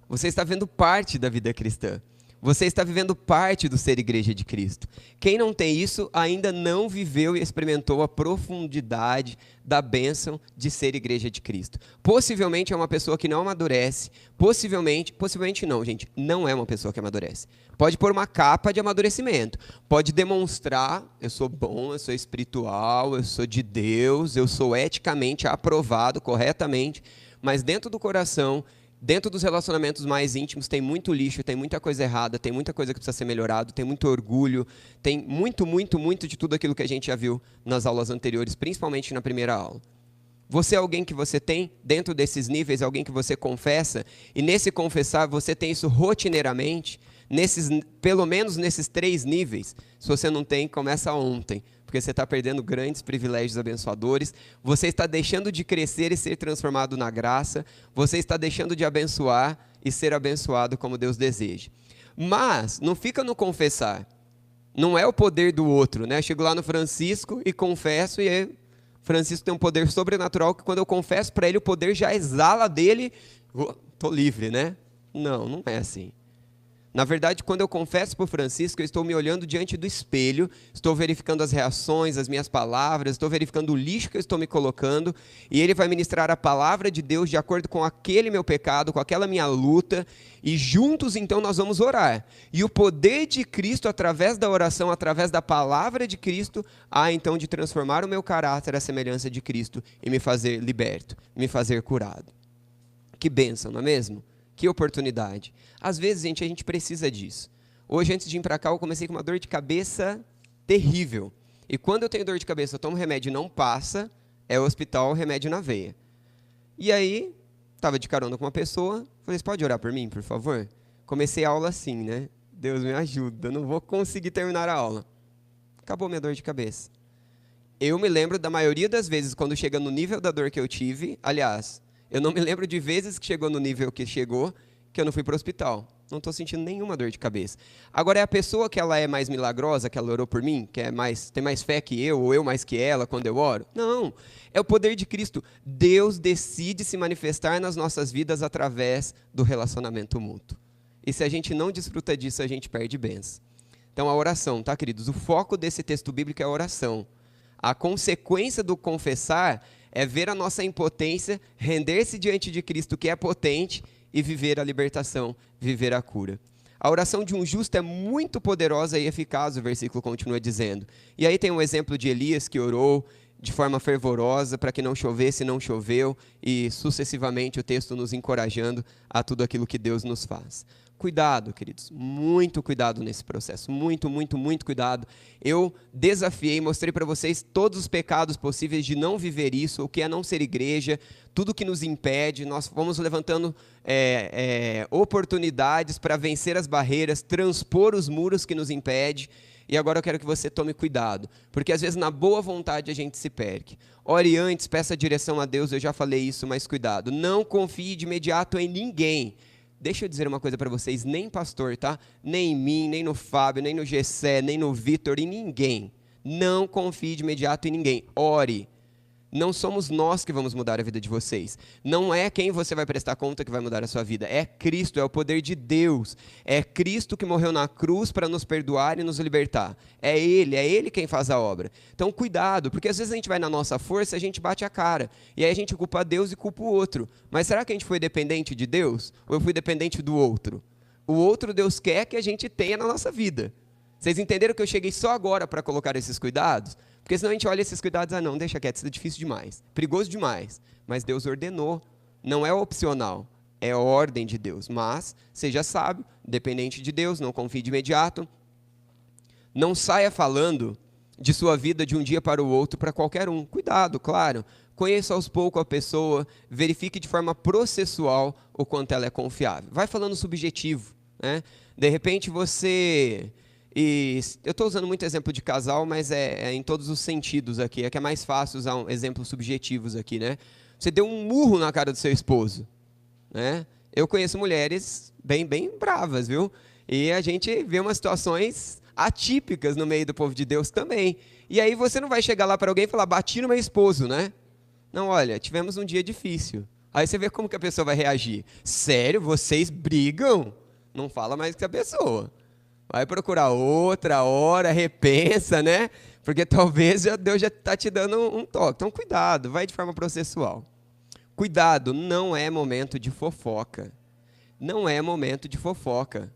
Você está vivendo parte da vida cristã. Você está vivendo parte do ser igreja de Cristo. Quem não tem isso ainda não viveu e experimentou a profundidade da bênção de ser igreja de Cristo. Possivelmente é uma pessoa que não amadurece. Possivelmente não, gente. Não é uma pessoa que amadurece. Pode pôr uma capa de amadurecimento. Pode demonstrar, eu sou bom, eu sou espiritual, eu sou de Deus, eu sou eticamente aprovado corretamente. Mas dentro do coração, dentro dos relacionamentos mais íntimos, tem muito lixo, tem muita coisa errada, tem muita coisa que precisa ser melhorado, tem muito orgulho, tem muito de tudo aquilo que a gente já viu nas aulas anteriores, principalmente na primeira aula. Você é alguém que você tem, dentro desses níveis, alguém que você confessa, e nesse confessar você tem isso rotineiramente, pelo menos nesses 3 níveis. Se você não tem, começa ontem, porque você está perdendo grandes privilégios abençoadores, você está deixando de crescer e ser transformado na graça, você está deixando de abençoar e ser abençoado como Deus deseja. Mas, não fica no confessar, não é o poder do outro, né? Eu chego lá no Francisco e confesso, e Francisco tem um poder sobrenatural que quando eu confesso para ele, o poder já exala dele, estou livre, né? Não é assim. Na verdade, quando eu confesso para o Francisco, eu estou me olhando diante do espelho, estou verificando as reações, as minhas palavras, estou verificando o lixo que eu estou me colocando, e ele vai ministrar a palavra de Deus de acordo com aquele meu pecado, com aquela minha luta, e juntos então nós vamos orar. E o poder de Cristo, através da oração, através da palavra de Cristo, há então de transformar o meu caráter à semelhança de Cristo e me fazer liberto, me fazer curado. Que bênção, não é mesmo? Que oportunidade. Às vezes, gente, a gente precisa disso. Hoje, antes de ir para cá, eu comecei com uma dor de cabeça terrível. E quando eu tenho dor de cabeça, eu tomo remédio e não passa, é o hospital, remédio na veia. E aí, estava de carona com uma pessoa, falei, você pode orar por mim, por favor? Comecei a aula assim, né? Deus me ajuda, eu não vou conseguir terminar a aula. Acabou minha dor de cabeça. Eu me lembro da maioria das vezes, quando chega no nível da dor que eu tive, aliás, eu não me lembro de vezes que chegou no nível que chegou, que eu não fui para o hospital. Não estou sentindo nenhuma dor de cabeça. Agora, é a pessoa que ela é mais milagrosa, que ela orou por mim, que tem mais fé que eu, ou eu mais que ela, quando eu oro? Não. É o poder de Cristo. Deus decide se manifestar nas nossas vidas através do relacionamento mútuo. E se a gente não desfruta disso, a gente perde bênção. Então, a oração, tá, queridos? O foco desse texto bíblico é a oração. A consequência do confessar é ver a nossa impotência, render-se diante de Cristo, que é potente, e viver a libertação, viver a cura. A oração de um justo é muito poderosa e eficaz, o versículo continua dizendo. E aí tem um exemplo de Elias, que orou de forma fervorosa para que não chovesse, não choveu, e sucessivamente o texto nos encorajando a tudo aquilo que Deus nos faz. Cuidado, queridos, muito cuidado nesse processo, muito, muito, muito cuidado. Eu desafiei, mostrei para vocês todos os pecados possíveis de não viver isso, o que é não ser igreja, tudo que nos impede. Nós vamos levantando oportunidades para vencer as barreiras, transpor os muros que nos impedem. E agora eu quero que você tome cuidado, porque às vezes na boa vontade a gente se perde. Ore antes, peça direção a Deus, eu já falei isso, mas cuidado. Não confie de imediato em ninguém. Deixa eu dizer uma coisa para vocês, nem pastor, tá? Nem em mim, nem no Fábio, nem no Gessé, nem no Vitor, em ninguém. Não confie de imediato em ninguém. Ore. Não somos nós que vamos mudar a vida de vocês. Não é quem você vai prestar conta que vai mudar a sua vida. É Cristo, é o poder de Deus. É Cristo que morreu na cruz para nos perdoar e nos libertar. É Ele quem faz a obra. Então, cuidado, porque às vezes a gente vai na nossa força e a gente bate a cara. E aí a gente culpa Deus e culpa o outro. Mas será que a gente foi dependente de Deus? Ou eu fui dependente do outro? O outro Deus quer que a gente tenha na nossa vida. Vocês entenderam que eu cheguei só agora para colocar esses cuidados? Porque senão a gente olha esses cuidados, não, deixa quieto, isso é difícil demais, perigoso demais. Mas Deus ordenou, não é opcional, é ordem de Deus. Mas, seja sábio, dependente de Deus, não confie de imediato. Não saia falando de sua vida de um dia para o outro para qualquer um. Cuidado, claro. Conheça aos poucos a pessoa, verifique de forma processual o quanto ela é confiável. Vai falando subjetivo, né? De repente você... E eu estou usando muito exemplo de casal, mas é em todos os sentidos aqui. É que é mais fácil usar exemplos subjetivos aqui, né? Você deu um murro na cara do seu esposo, né? Eu conheço mulheres bem bravas, viu? E a gente vê umas situações atípicas no meio do povo de Deus também. E aí você não vai chegar lá para alguém e falar, bati no meu esposo, né? Não, olha, tivemos um dia difícil. Aí você vê como que a pessoa vai reagir. Sério? Vocês brigam? Não fala mais com a pessoa. Vai procurar outra hora, repensa, né? Porque talvez Deus já está te dando um toque. Então, cuidado, vai de forma processual. Cuidado, não é momento de fofoca. Não é momento de fofoca.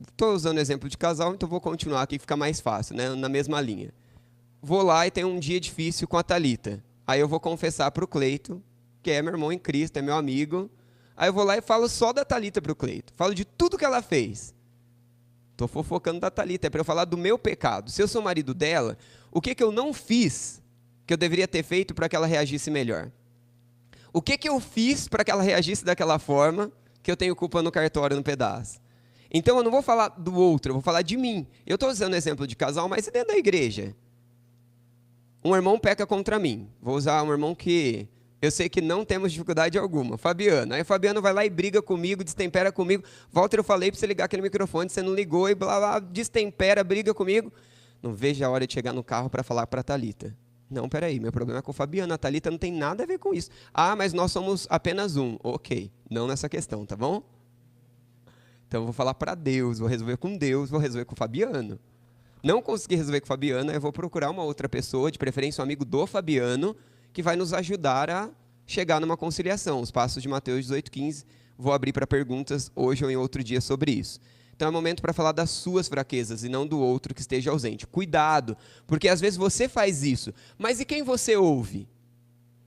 Estou usando exemplo de casal, então vou continuar aqui que fica mais fácil, né? Na mesma linha. Vou lá e tenho um dia difícil com a Thalita. Aí eu vou confessar para o Cleito, que é meu irmão em Cristo, é meu amigo. Aí eu vou lá e falo só da Thalita para o Cleito. Falo de tudo que ela fez. Estou fofocando da Thalita, é para eu falar do meu pecado. Se eu sou marido dela, o que eu não fiz que eu deveria ter feito para que ela reagisse melhor? O que eu fiz para que ela reagisse daquela forma que eu tenho culpa no cartório, no pedaço? Então eu não vou falar do outro, eu vou falar de mim. Eu estou usando o exemplo de casal, mas e dentro da igreja? Um irmão peca contra mim. Vou usar um irmão que... eu sei que não temos dificuldade alguma. Fabiano. Aí o Fabiano vai lá e briga comigo, destempera comigo. Walter, eu falei para você ligar aquele microfone, você não ligou e blá, blá, destempera, briga comigo. Não vejo a hora de chegar no carro para falar para a Thalita. Não, peraí, meu problema é com o Fabiano. A Thalita não tem nada a ver com isso. Ah, mas nós somos apenas um. Ok, não nessa questão, tá bom? Então eu vou falar para Deus, vou resolver com Deus, vou resolver com o Fabiano. Não consegui resolver com o Fabiano, eu vou procurar uma outra pessoa, de preferência um amigo do Fabiano, que vai nos ajudar a chegar numa conciliação. Os passos de Mateus 18:15, vou abrir para perguntas hoje ou em outro dia sobre isso. Então é momento para falar das suas fraquezas e não do outro que esteja ausente. Cuidado, porque às vezes você faz isso, mas e quem você ouve?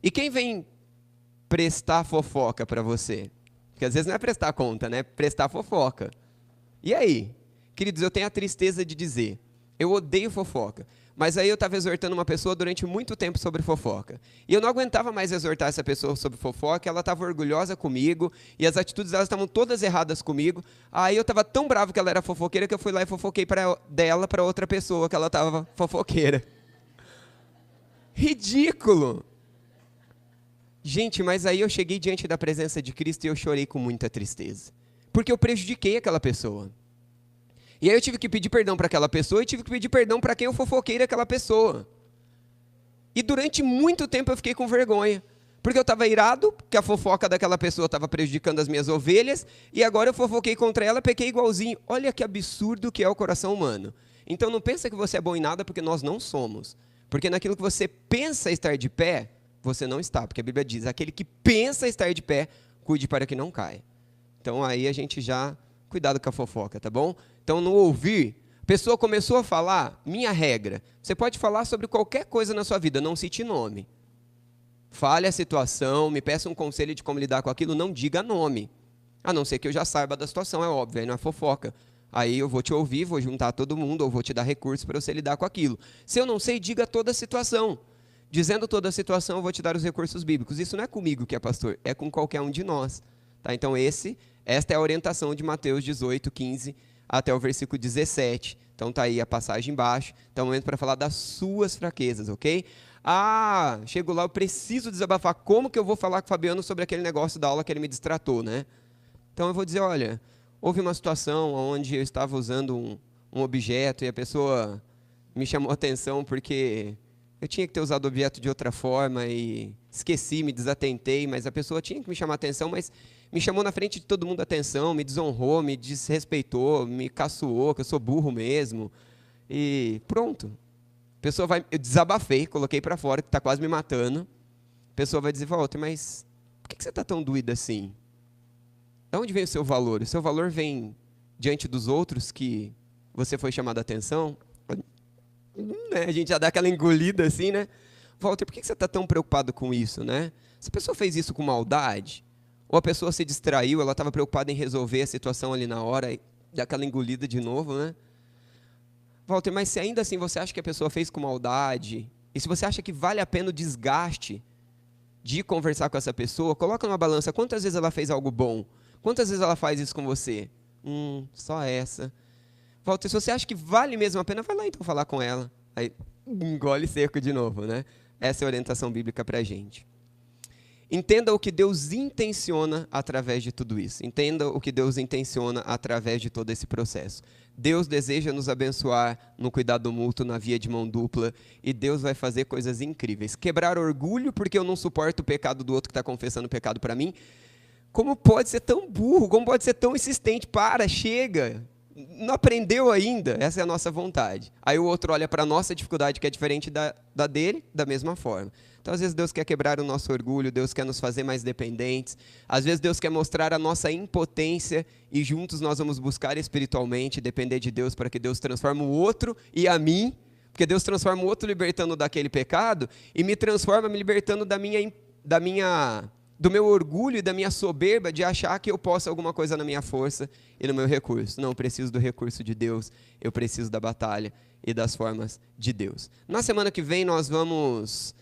E quem vem prestar fofoca para você? Porque às vezes não é prestar conta, né? Prestar fofoca. E aí? Queridos, eu tenho a tristeza de dizer, eu odeio fofoca. Mas aí eu estava exortando uma pessoa durante muito tempo sobre fofoca. E eu não aguentava mais exortar essa pessoa sobre fofoca, ela estava orgulhosa comigo, e as atitudes dela estavam todas erradas comigo. Aí eu estava tão bravo que ela era fofoqueira, que eu fui lá e fofoquei dela para outra pessoa que ela estava fofoqueira. Ridículo! Gente, mas aí eu cheguei diante da presença de Cristo e eu chorei com muita tristeza. Porque eu prejudiquei aquela pessoa. E aí eu tive que pedir perdão para aquela pessoa e tive que pedir perdão para quem eu fofoquei daquela pessoa. E durante muito tempo eu fiquei com vergonha. Porque eu estava irado, que a fofoca daquela pessoa estava prejudicando as minhas ovelhas, e agora eu fofoquei contra ela, pequei igualzinho. Olha que absurdo que é o coração humano. Então não pensa que você é bom em nada, porque nós não somos. Porque naquilo que você pensa estar de pé, você não está. Porque a Bíblia diz, aquele que pensa estar de pé, cuide para que não caia. Então aí a gente já... Cuidado com a fofoca, tá bom? Então, no ouvir, a pessoa começou a falar, minha regra, você pode falar sobre qualquer coisa na sua vida, não cite nome. Fale a situação, me peça um conselho de como lidar com aquilo, não diga nome. A não ser que eu já saiba da situação, é óbvio, aí não é fofoca. Aí eu vou te ouvir, vou juntar todo mundo, ou vou te dar recursos para você lidar com aquilo. Se eu não sei, diga toda a situação. Dizendo toda a situação, eu vou te dar os recursos bíblicos. Isso não é comigo que é pastor, é com qualquer um de nós. Tá? Então, esta é a orientação de Mateus 18:15 até o versículo 17. Então, está aí a passagem embaixo. Então, é o momento para falar das suas fraquezas, ok? Ah, chego lá, eu preciso desabafar. Como que eu vou falar com o Fabiano sobre aquele negócio da aula que ele me distratou, né? Então, eu vou dizer, olha, houve uma situação onde eu estava usando um objeto e a pessoa me chamou a atenção porque eu tinha que ter usado o objeto de outra forma e esqueci, me desatentei, mas a pessoa tinha que me chamar a atenção, mas me chamou na frente de todo mundo a atenção, me desonrou, me desrespeitou, me caçoou, que eu sou burro mesmo. E pronto. A pessoa vai... Eu desabafei, coloquei para fora, que está quase me matando. A pessoa vai dizer, Walter, mas por que você está tão doído assim? De onde vem o seu valor? O seu valor vem diante dos outros que você foi chamado a atenção? A gente já dá aquela engolida assim, né? Walter, por que você está tão preocupado com isso, né? Se a pessoa fez isso com maldade, ou a pessoa se distraiu, ela estava preocupada em resolver a situação ali na hora, e dá aquela engolida de novo, né? Walter, mas se ainda assim você acha que a pessoa fez com maldade, e se você acha que vale a pena o desgaste de conversar com essa pessoa, coloca numa balança, quantas vezes ela fez algo bom? Quantas vezes ela faz isso com você? Só essa. Walter, se você acha que vale mesmo a pena, vai lá então falar com ela. Aí, engole seco de novo, né? Essa é a orientação bíblica para a gente. Entenda o que Deus intenciona através de tudo isso. Entenda o que Deus intenciona através de todo esse processo. Deus deseja nos abençoar no cuidado mútuo, na via de mão dupla, e Deus vai fazer coisas incríveis. Quebrar orgulho porque eu não suporto o pecado do outro que está confessando o pecado para mim. Como pode ser tão burro? Como pode ser tão insistente? Para, chega. Não aprendeu ainda? Essa é a nossa vontade. Aí o outro olha para a nossa dificuldade, que é diferente da dele, da mesma forma. Então, às vezes, Deus quer quebrar o nosso orgulho, Deus quer nos fazer mais dependentes. Às vezes, Deus quer mostrar a nossa impotência e juntos nós vamos buscar espiritualmente, depender de Deus para que Deus transforme o outro e a mim, porque Deus transforma o outro libertando daquele pecado e me transforma me libertando do meu orgulho e da minha soberba de achar que eu posso alguma coisa na minha força e no meu recurso. Não, eu preciso do recurso de Deus, eu preciso da batalha e das formas de Deus. Na semana que vem nós vamos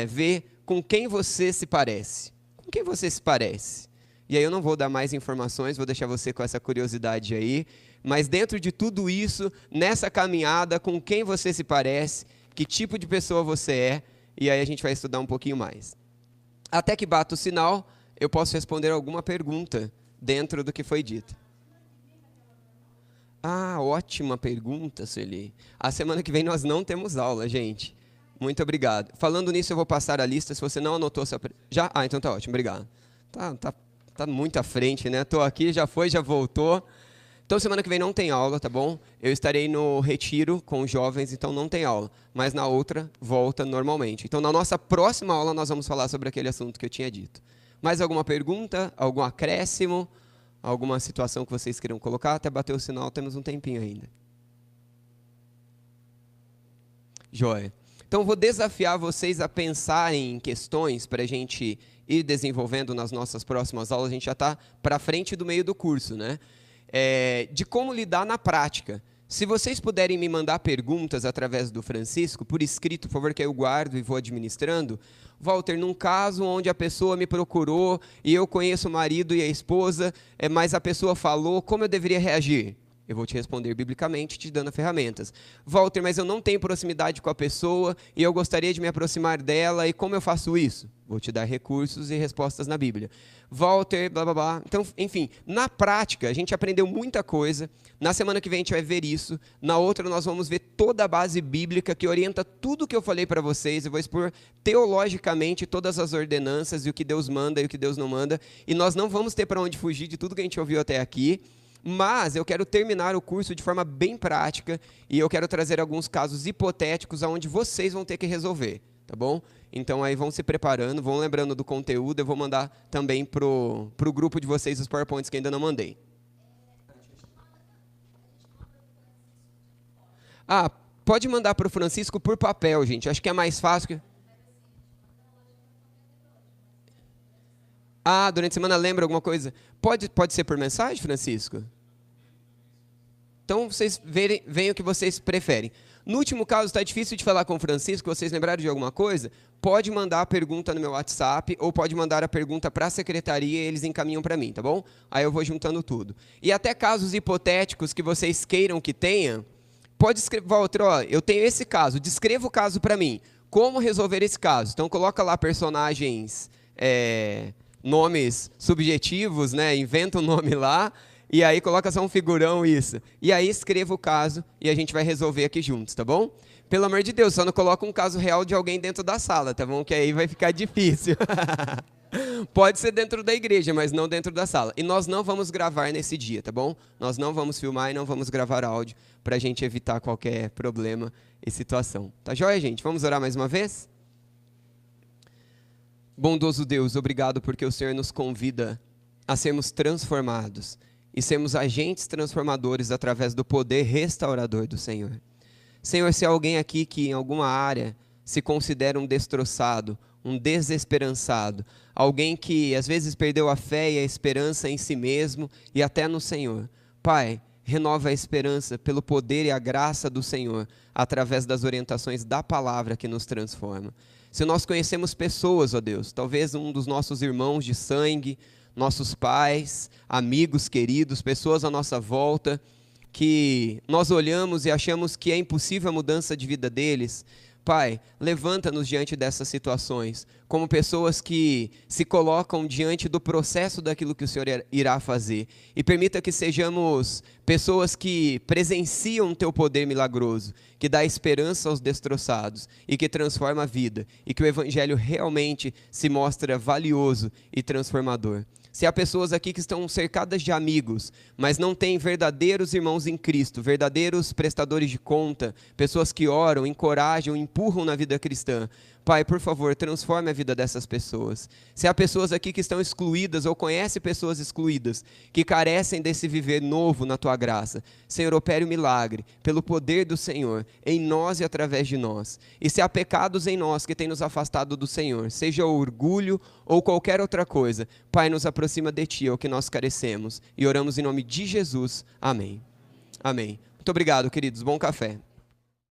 ver com quem você se parece. Com quem você se parece? E aí eu não vou dar mais informações, vou deixar você com essa curiosidade aí, mas dentro de tudo isso, nessa caminhada, com quem você se parece, que tipo de pessoa você é, e aí a gente vai estudar um pouquinho mais. Até que bata o sinal, eu posso responder alguma pergunta dentro do que foi dito. Ah, ótima pergunta, Sueli. A semana que vem nós não temos aula, gente. Muito obrigado. Falando nisso, eu vou passar a lista. Se você não anotou... Já? Então tá ótimo, obrigado. Tá muito à frente, né? Estou aqui, já foi, já voltou. Então, semana que vem não tem aula, tá bom? Eu estarei no retiro com os jovens, então não tem aula. Mas na outra, volta normalmente. Então, na nossa próxima aula, nós vamos falar sobre aquele assunto que eu tinha dito. Mais alguma pergunta? Algum acréscimo? Alguma situação que vocês queiram colocar? Até bater o sinal, temos um tempinho ainda. Joia. Então, vou desafiar vocês a pensarem em questões para a gente ir desenvolvendo nas nossas próximas aulas. A gente já está para frente do meio do curso, né? De como lidar na prática. Se vocês puderem me mandar perguntas através do Francisco, por escrito, por favor, que eu guardo e vou administrando. Walter, num caso onde a pessoa me procurou e eu conheço o marido e a esposa, mas a pessoa falou, como eu deveria reagir? Eu vou te responder biblicamente, te dando ferramentas. Walter, mas eu não tenho proximidade com a pessoa e eu gostaria de me aproximar dela, e como eu faço isso? Vou te dar recursos e respostas na Bíblia. Walter, blá, blá, blá. Então, enfim, na prática, a gente aprendeu muita coisa. Na semana que vem a gente vai ver isso. Na outra, nós vamos ver toda a base bíblica que orienta tudo o que eu falei para vocês. Eu vou expor teologicamente todas as ordenanças e o que Deus manda e o que Deus não manda. E nós não vamos ter para onde fugir de tudo que a gente ouviu até aqui. Mas eu quero terminar o curso de forma bem prática e eu quero trazer alguns casos hipotéticos onde vocês vão ter que resolver, tá bom? Então aí vão se preparando, vão lembrando do conteúdo, eu vou mandar também pro grupo de vocês os PowerPoints que ainda não mandei. Pode mandar para o Francisco por papel, gente, acho que é mais fácil. Durante a semana lembra alguma coisa? Pode ser por mensagem, Francisco? Então, vocês veem o que vocês preferem. No último caso, está difícil de falar com o Francisco, vocês lembraram de alguma coisa? Pode mandar a pergunta no meu WhatsApp, ou pode mandar a pergunta para a secretaria e eles encaminham para mim, tá bom? Aí eu vou juntando tudo. E até casos hipotéticos que vocês queiram que tenha, pode escrever, Walter, eu tenho esse caso, descreva o caso para mim. Como resolver esse caso? Então, coloca lá personagens... nomes subjetivos, né? Inventa um nome lá, e aí coloca só um figurão, isso. E aí escreva o caso, e a gente vai resolver aqui juntos, tá bom? Pelo amor de Deus, só não coloca um caso real de alguém dentro da sala, tá bom? Que aí vai ficar difícil. Pode ser dentro da igreja, mas não dentro da sala. E nós não vamos gravar nesse dia, tá bom? Nós não vamos filmar e não vamos gravar áudio, para a gente evitar qualquer problema e situação. Tá joia, gente? Vamos orar mais uma vez? Bondoso Deus, obrigado porque o Senhor nos convida a sermos transformados e sermos agentes transformadores através do poder restaurador do Senhor. Senhor, se há alguém aqui que em alguma área se considera um destroçado, um desesperançado, alguém que às vezes perdeu a fé e a esperança em si mesmo e até no Senhor, Pai, renova a esperança pelo poder e a graça do Senhor através das orientações da palavra que nos transforma. Se nós conhecemos pessoas, ó Deus, talvez um dos nossos irmãos de sangue, nossos pais, amigos queridos, pessoas à nossa volta, que nós olhamos e achamos que é impossível a mudança de vida deles, Pai, levanta-nos diante dessas situações, como pessoas que se colocam diante do processo daquilo que o Senhor irá fazer. E permita que sejamos pessoas que presenciam o Teu poder milagroso, que dá esperança aos destroçados e que transforma a vida. E que o Evangelho realmente se mostra valioso e transformador. Se há pessoas aqui que estão cercadas de amigos, mas não têm verdadeiros irmãos em Cristo, verdadeiros prestadores de conta, pessoas que oram, encorajam, empurram na vida cristã, Pai, por favor, transforme a vida dessas pessoas. Se há pessoas aqui que estão excluídas ou conhecem pessoas excluídas, que carecem desse viver novo na Tua graça, Senhor, opere o milagre, pelo poder do Senhor, em nós e através de nós. E se há pecados em nós que têm nos afastado do Senhor, seja orgulho ou qualquer outra coisa, Pai, nos aproxima de Ti, é o que nós carecemos. E oramos em nome de Jesus. Amém. Amém. Muito obrigado, queridos. Bom café.